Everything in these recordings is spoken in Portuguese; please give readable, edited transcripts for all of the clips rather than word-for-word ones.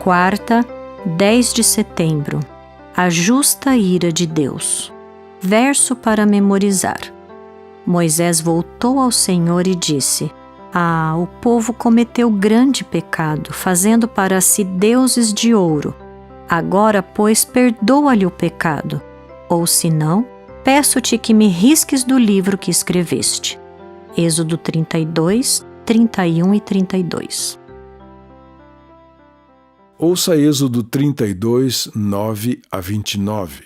Quarta, 10 de setembro. A justa ira de Deus. Verso para memorizar. Moisés voltou ao Senhor e disse: o povo cometeu grande pecado, fazendo para si deuses de ouro. Agora, pois, perdoa-lhe o pecado. Ou se não, peço-te que me risques do livro que escreveste. Êxodo 32, 31 e 32. Ouça Êxodo 32, 9 a 29.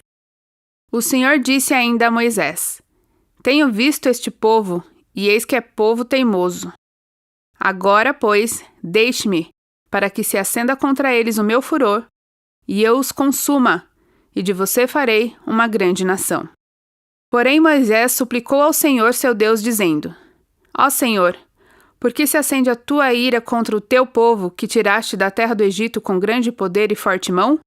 O Senhor disse ainda a Moisés: Tenho visto este povo, e eis que é povo teimoso. Agora, pois, deixe-me, para que se acenda contra eles o meu furor, e eu os consuma, e de você farei uma grande nação. Porém Moisés suplicou ao Senhor seu Deus, dizendo: Ó Senhor, por que se acende a tua ira contra o teu povo, que tiraste da terra do Egito com grande poder e forte mão?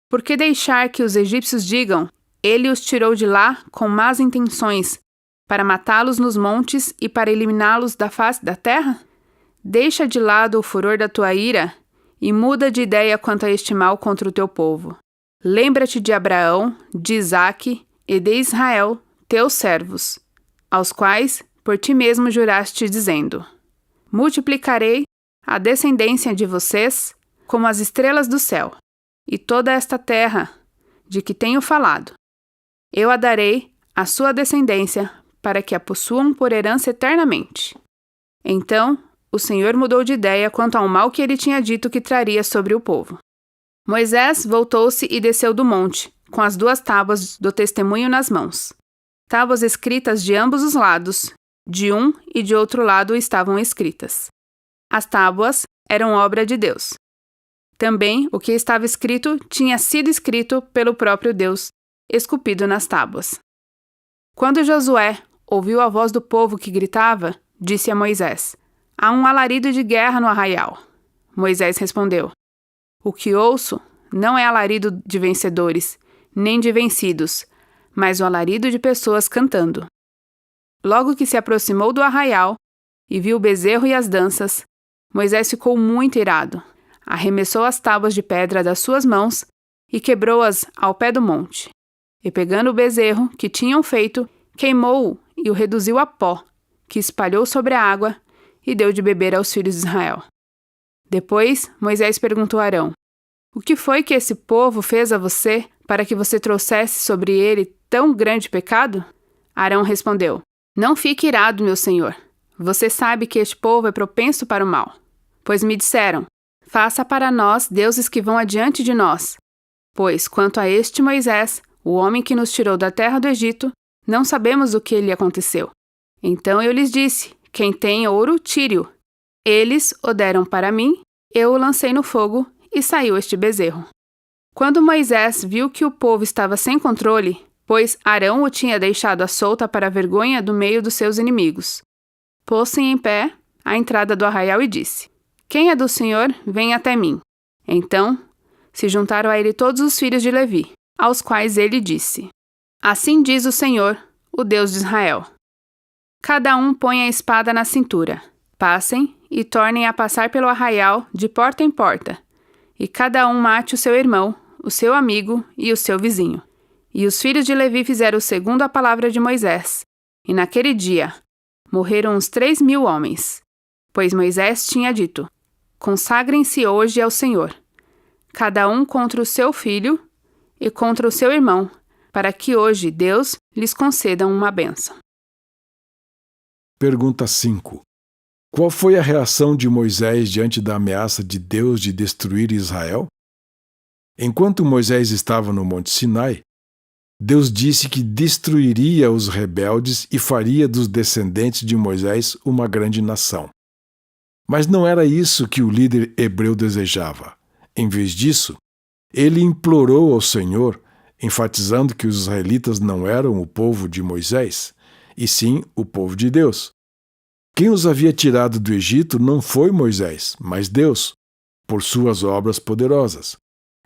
Por que deixar que os egípcios digam: Ele os tirou de lá com más intenções, para matá-los nos montes e para eliminá-los da face da terra? Deixa de lado o furor da tua ira e muda de ideia quanto a este mal contra o teu povo. Lembra-te de Abraão, de Isaque e de Israel, teus servos, aos quais por ti mesmo juraste, dizendo: Multiplicarei a descendência de vocês como as estrelas do céu, e toda esta terra de que tenho falado, eu a darei à sua descendência, para que a possuam por herança eternamente. Então o Senhor mudou de ideia quanto ao mal que ele tinha dito que traria sobre o povo. Moisés voltou-se e desceu do monte, com as 2 tábuas do testemunho nas mãos. Tábuas escritas de ambos os lados, de um e de outro lado estavam escritas. As tábuas eram obra de Deus. Também o que estava escrito tinha sido escrito pelo próprio Deus, esculpido nas tábuas. Quando Josué ouviu a voz do povo que gritava, disse a Moisés: Há um alarido de guerra no arraial. Moisés respondeu: O que ouço não é alarido de vencedores, nem de vencidos, mas o alarido de pessoas cantando. Logo que se aproximou do arraial e viu o bezerro e as danças, Moisés ficou muito irado, arremessou as tábuas de pedra das suas mãos e quebrou-as ao pé do monte. E pegando o bezerro que tinham feito, queimou-o e o reduziu a pó, que espalhou sobre a água e deu de beber aos filhos de Israel. Depois Moisés perguntou a Arão: O que foi que esse povo fez a você, para que você trouxesse sobre ele tão grande pecado? Arão respondeu: Não fique irado, meu senhor. Você sabe que este povo é propenso para o mal. Pois me disseram: Faça para nós deuses que vão adiante de nós. Pois, quanto a este Moisés, o homem que nos tirou da terra do Egito, não sabemos o que lhe aconteceu. Então eu lhes disse: Quem tem ouro, tire-o. Eles o deram para mim, eu o lancei no fogo e saiu este bezerro. Quando Moisés viu que o povo estava sem controle, pois Arão o tinha deixado à solta para a vergonha do meio dos seus inimigos, pôs-se em pé à entrada do arraial e disse: Quem é do Senhor, vem até mim. Então se juntaram a ele todos os filhos de Levi, aos quais ele disse: Assim diz o Senhor, o Deus de Israel: Cada um põe a espada na cintura, passem e tornem a passar pelo arraial de porta em porta, e cada um mate o seu irmão, o seu amigo e o seu vizinho. E os filhos de Levi fizeram segundo a palavra de Moisés, e naquele dia morreram uns 3.000 homens. Pois Moisés tinha dito: Consagrem-se hoje ao Senhor, cada um contra o seu filho e contra o seu irmão, para que hoje Deus lhes conceda uma bênção. Pergunta 5. Qual foi a reação de Moisés diante da ameaça de Deus de destruir Israel? Enquanto Moisés estava no Monte Sinai, Deus disse que destruiria os rebeldes e faria dos descendentes de Moisés uma grande nação. Mas não era isso que o líder hebreu desejava. Em vez disso, ele implorou ao Senhor, enfatizando que os israelitas não eram o povo de Moisés, e sim o povo de Deus. Quem os havia tirado do Egito não foi Moisés, mas Deus, por suas obras poderosas.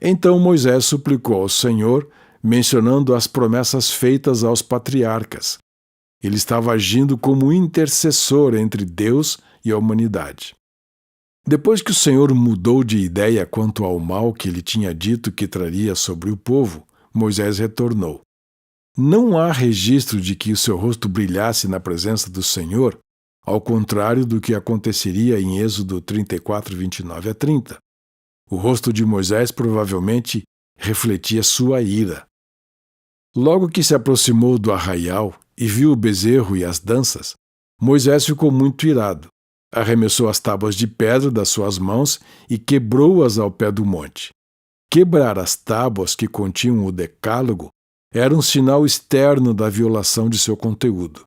Então Moisés suplicou ao Senhor, mencionando as promessas feitas aos patriarcas. Ele estava agindo como intercessor entre Deus e a humanidade. Depois que o Senhor mudou de ideia quanto ao mal que ele tinha dito que traria sobre o povo, Moisés retornou. Não há registro de que o seu rosto brilhasse na presença do Senhor, ao contrário do que aconteceria em Êxodo 34, 29 a 30. O rosto de Moisés provavelmente refletia sua ira. Logo que se aproximou do arraial e viu o bezerro e as danças, Moisés ficou muito irado. Arremessou as tábuas de pedra das suas mãos e quebrou-as ao pé do monte. Quebrar as tábuas que continham o decálogo era um sinal externo da violação de seu conteúdo.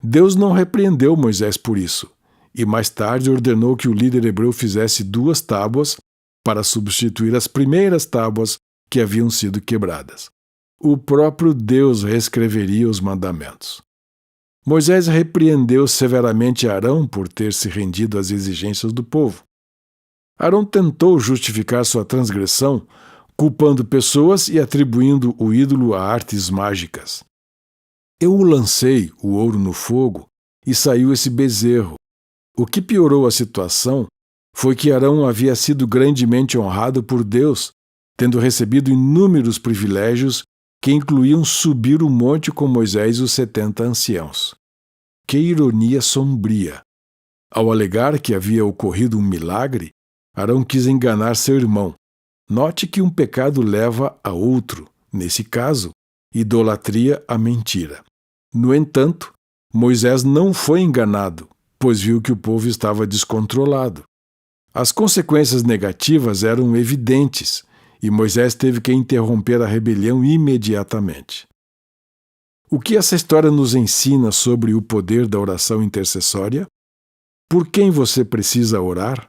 Deus não repreendeu Moisés por isso, e mais tarde ordenou que o líder hebreu fizesse 2 tábuas para substituir as primeiras tábuas que haviam sido quebradas. O próprio Deus reescreveria os mandamentos. Moisés repreendeu severamente Arão por ter se rendido às exigências do povo. Arão tentou justificar sua transgressão, culpando pessoas e atribuindo o ídolo a artes mágicas. Eu lancei o ouro no fogo e saiu esse bezerro. O que piorou a situação foi que Arão havia sido grandemente honrado por Deus, tendo recebido inúmeros privilégios que incluíam subir o monte com Moisés e os 70 anciãos. Que ironia sombria! Ao alegar que havia ocorrido um milagre, Arão quis enganar seu irmão. Note que um pecado leva a outro, nesse caso, idolatria à mentira. No entanto, Moisés não foi enganado, pois viu que o povo estava descontrolado. As consequências negativas eram evidentes, e Moisés teve que interromper a rebelião imediatamente. O que essa história nos ensina sobre o poder da oração intercessória? Por quem você precisa orar?